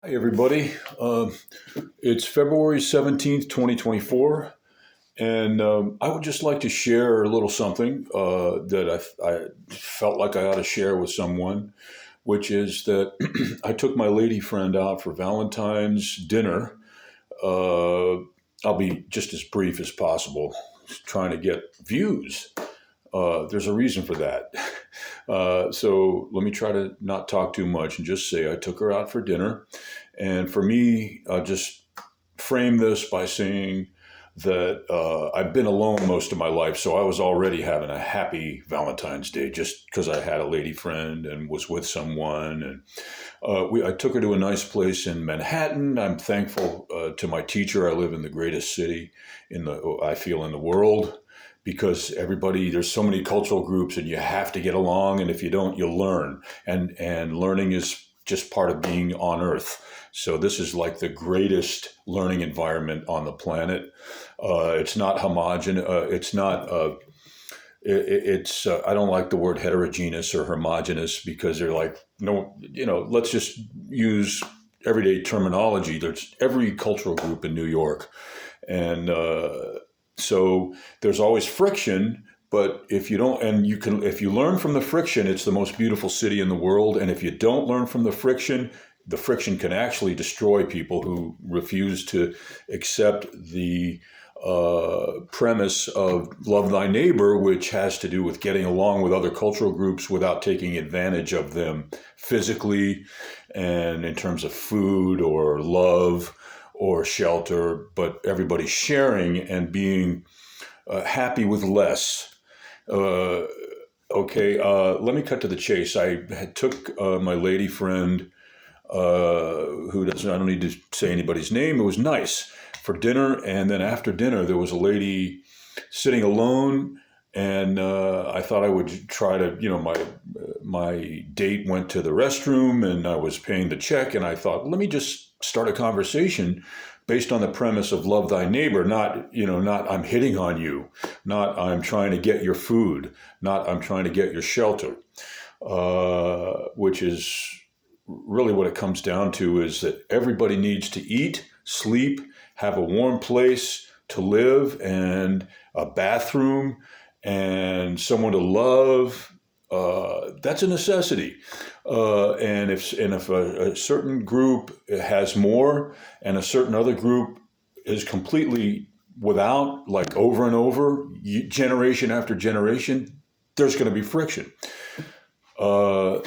Hi, everybody. It's February 17th, 2024, and I would just like to share a little something that I felt like I ought to share with someone, which is that I took my lady friend out for Valentine's dinner. Uh, I'll be just as brief as possible, trying to get views. There's a reason for that. So let me try to not talk too much and just say I took her out for dinner. And for me, I'll just frame this by saying that I've been alone most of my life. So I was already having a happy Valentine's Day just because I had a lady friend and was with someone. And I took her to a nice place in Manhattan. I'm thankful to my teacher. I live in the greatest city I feel in the world, because there's so many cultural groups and you have to get along, and if you don't, you'll learn, and learning is just part of being on earth. So this is like the greatest learning environment on the planet. It's not homogenous. It's not it's I don't like the word heterogeneous or homogeneous, because they're like, no, let's just use everyday terminology. There's every cultural group in New York, and so there's always friction. But if you don't, and you can, if you learn from the friction, it's the most beautiful city in the world. And if you don't learn from the friction can actually destroy people who refuse to accept the premise of love thy neighbor, which has to do with getting along with other cultural groups without taking advantage of them physically and in terms of food or love or shelter, but everybody sharing and being happy with less. Uh, let me cut to the chase. I had took my lady friend, who doesn't, I don't need to say anybody's name. It was nice for dinner. And then after dinner, there was a lady sitting alone. And I thought I would try to, my date went to the restroom and I was paying the check. And I thought, let me just start a conversation based on the premise of love thy neighbor, not I'm hitting on you, not I'm trying to get your food, not I'm trying to get your shelter, which is really what it comes down to, is that everybody needs to eat, sleep, have a warm place to live, and a bathroom, and someone to love. That's a necessity. And if a certain group has more, and a certain other group is completely without, like over and over, generation after generation, there's going to be friction. Uh,